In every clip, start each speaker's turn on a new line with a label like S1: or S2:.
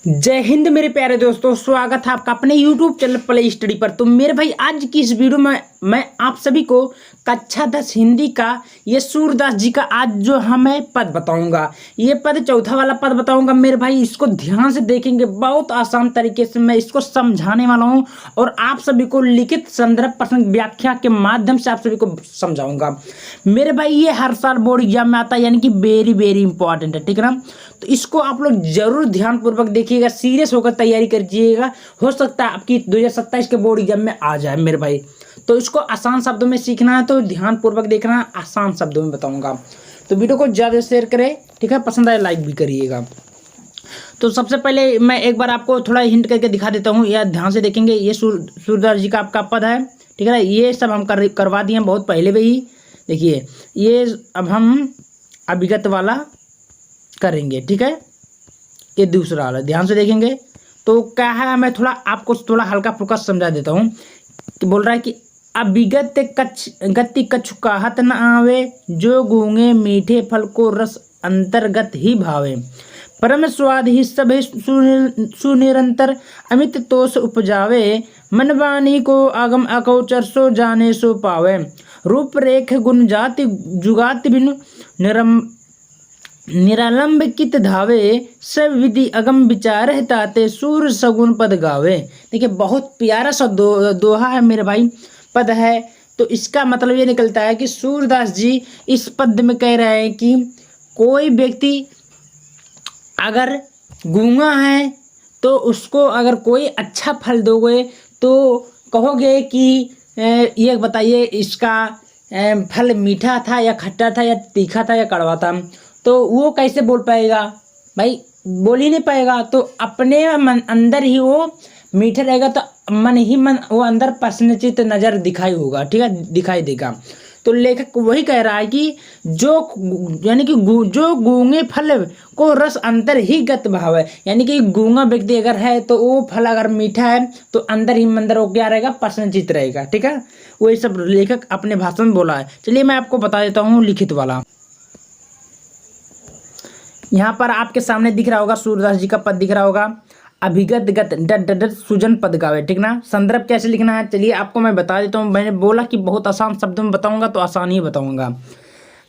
S1: जय हिंद मेरे प्यारे दोस्तों, स्वागत है आपका अपने YouTube चैनल प्ले स्टडी पर। तो मेरे भाई आज की इस वीडियो में मैं आप सभी को कक्षा 10 हिंदी का ये सूरदास जी का आज जो हमें पद बताऊंगा, ये पद चौथा वाला पद बताऊंगा। मेरे भाई इसको ध्यान से देखेंगे, बहुत आसान तरीके से मैं इसको समझाने वाला हूं और आप सभी को लिखित संदर्भ प्रसंग व्याख्या के माध्यम से आप सभी को समझाऊंगा। मेरे भाई ये हर साल बोर्ड एग्जाम में आता है, यानी कि वेरी वेरी इंपॉर्टेंट है, ठीक है ना। तो इसको आप लोग जरूर ध्यानपूर्वक देखिएगा, सीरियस होकर तैयारी करिएगा। हो सकता है आपकी 2027 के बोर्ड एग्जाम में आ जाए मेरे भाई। तो इसको आसान शब्दों में सीखना है, तो ध्यानपूर्वक देखना, आसान शब्दों में बताऊंगा। तो वीडियो को ज़्यादा शेयर करें, ठीक है, पसंद आए लाइक भी करिएगा। तो सबसे पहले मैं एक बार आपको थोड़ा हिंट करके दिखा देता हूँ, या ध्यान से देखेंगे। ये सूरदास जी का आपका पद है, ठीक है ना। ये सब हम करवा दिए बहुत पहले भी ही। देखिए ये अब हम अभिगत वाला करेंगे, ठीक है। ये दूसरा वाला ध्यान से देखेंगे। तो क्या है, मैं थोड़ा आपको थोड़ा हल्का फुल्का समझा देता हूँ कि बोल रहा है कि अभिगत गति कछु कहत न आवे, जो गूंगे मीठे फल को रस अंतर्गत ही भावे। परम स्वाद ही सब सुनिरंतर, अमित तोष उपजावे। मन वाणी को आगम अकौचर, सो जाने सो पावे। रूप रेख गुण जाति जुगाति बिनु निरालंब कित धावे, सब विधि अगम विचार ताते, सूर सगुन पद गावे। देखिए बहुत प्यारा सा दोहा है मेरे भाई, पद है। तो इसका मतलब ये निकलता है कि सूरदास जी इस पद में कह रहे हैं कि कोई व्यक्ति अगर गूंगा है तो उसको अगर कोई अच्छा फल दोगे तो कहोगे कि ये बताइए इसका फल मीठा था या खट्टा था या तीखा था या कड़वा था। तो वो कैसे बोल पाएगा भाई, बोल ही नहीं पाएगा। तो अपने अंदर ही वो मीठा रहेगा, तो मन ही मन वो अंदर प्रसन्नचित्त नजर दिखाई होगा, ठीक है, दिखाई देगा। तो लेखक वही कह रहा है कि जो यानी कि जो गूंगे फल को रस अंतर ही गत भाव है, यानी कि गूंगा व्यक्ति अगर है तो वो फल अगर मीठा है तो अंदर ही मंदर वो क्या रहेगा, प्रसन्नचित्त रहेगा, ठीक है। वही सब लेखक अपने भाषण में बोला है। चलिए मैं आपको बता देता हूँ लिखित वाला। यहाँ पर आपके सामने दिख रहा होगा, सूरदास जी का पद दिख रहा होगा। अभिगत गत डट सुजन पद गावे, ठीक ना। संदर्भ कैसे लिखना है चलिए आपको मैं बता देता हूँ। मैंने बोला कि बहुत आसान शब्दों में बताऊंगा, तो आसान ही बताऊंगा।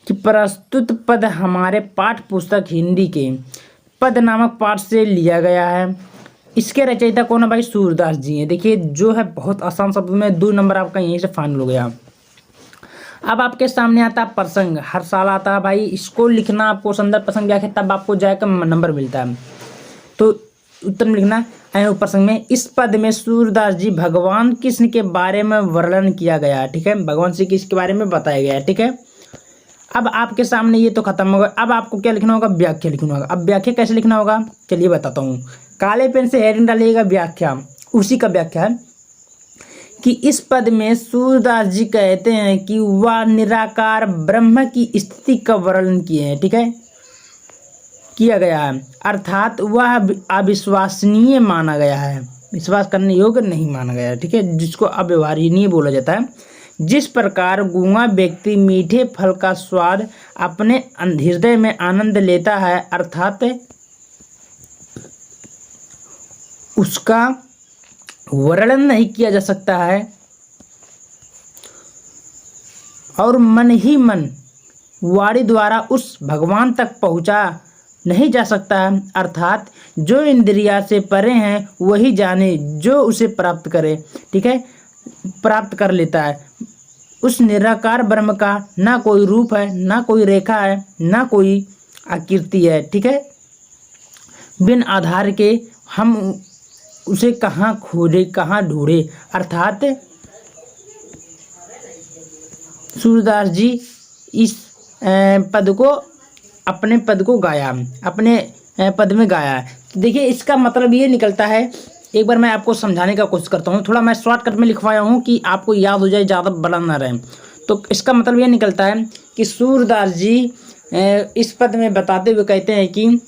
S1: कि प्रस्तुत पद हमारे पाठ पुस्तक हिंदी के पद नामक पाठ से लिया गया है। इसके रचयिता कौन है भाई, सूरदास जी हैं। देखिए जो है बहुत आसान शब्द में 2 नंबर आपका यहीं से फाइनल हो गया। अब आपके सामने आता है प्रसंग, हर साल आता है भाई। इसको लिखना आपको संदर्भ प्रसंग व्याख्या, तब आपको जाकर नंबर मिलता है। तो उत्तर में लिखना है प्रसंग में। इस पद में सूरदास जी भगवान कृष्ण के बारे में वर्णन किया गया है, ठीक है। भगवान श्री कृष्ण के बारे में बताया गया है, ठीक है। अब आपके सामने ये तो खत्म होगा। अब आपको क्या लिखना होगा, व्याख्या लिखना होगा। अब व्याख्या कैसे लिखना होगा चलिए बताता हूँ। काले पेन से हेडिंग डालिएगा व्याख्या, उसी का व्याख्या है कि इस पद में सूरदास जी कहते हैं कि वह निराकार ब्रह्म की स्थिति का वर्णन किए हैं, ठीक है, किया गया है। अर्थात वह अविश्वसनीय माना गया है, विश्वास करने योग्य नहीं माना गया है, ठीक है, जिसको अव्यवहार्य बोला जाता है। जिस प्रकार गूंगा व्यक्ति मीठे फल का स्वाद अपने हृदय में आनंद लेता है, अर्थात उसका वर्णन नहीं किया जा सकता है और मन ही मन वाणी द्वारा उस भगवान तक पहुंचा नहीं जा सकता है। अर्थात जो इंद्रिया से परे हैं वही जाने जो उसे प्राप्त करे, ठीक है, प्राप्त कर लेता है। उस निराकार ब्रह्म का ना कोई रूप है, ना कोई रेखा है, ना कोई आकृति है, ठीक है। बिन आधार के हम उसे कहाँ खोजे, कहाँ ढूंढे। अर्थात सूरदास जी इस पद को अपने पद को गाया, अपने पद में गाया है। देखिए इसका मतलब ये निकलता है, एक बार मैं आपको समझाने का कोशिश करता हूँ। थोड़ा मैं शॉर्टकट में लिखवाया हूँ कि आपको याद हो जाए, ज़्यादा बड़ा ना रहे। तो इसका मतलब ये निकलता है कि सूरदास जी इस पद में बताते हुए कहते हैं कि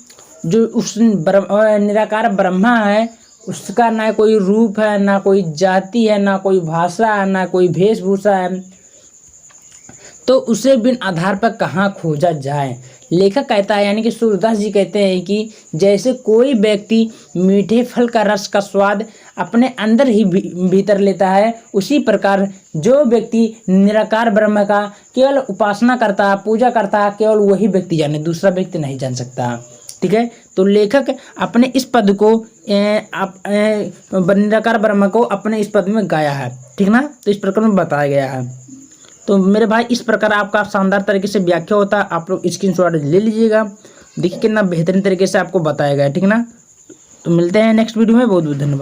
S1: जो उस निराकार ब्रह्मा है उसका ना कोई रूप है, ना कोई जाति है, ना कोई भाषा है, ना कोई वेशभूषा है, तो उसे बिन आधार पर कहाँ खोजा जाए। लेखक कहता है यानी कि सूरदास जी कहते हैं कि जैसे कोई व्यक्ति मीठे फल का रस का स्वाद अपने अंदर ही भीतर लेता है, उसी प्रकार जो व्यक्ति निराकार ब्रह्म का केवल उपासना करता है, पूजा करता है, केवल वही व्यक्ति जाने, दूसरा व्यक्ति नहीं जान सकता। ठीक है, तो लेखक अपने इस पद को निराकार ब्रह्म को अपने इस पद में गाया है। ठीक ना, तो इस प्रकार में बताया गया है। तो मेरे भाई इस प्रकार आपका शानदार तरीके से व्याख्या होता है, आप लोग स्क्रीनशॉट ले लीजिएगा। देखिए कितना बेहतरीन तरीके से आपको बताया गया है। ठीक ना, तो मिलते हैं नेक्स्ट वीडियो में। बहुत बहुत धन्यवाद।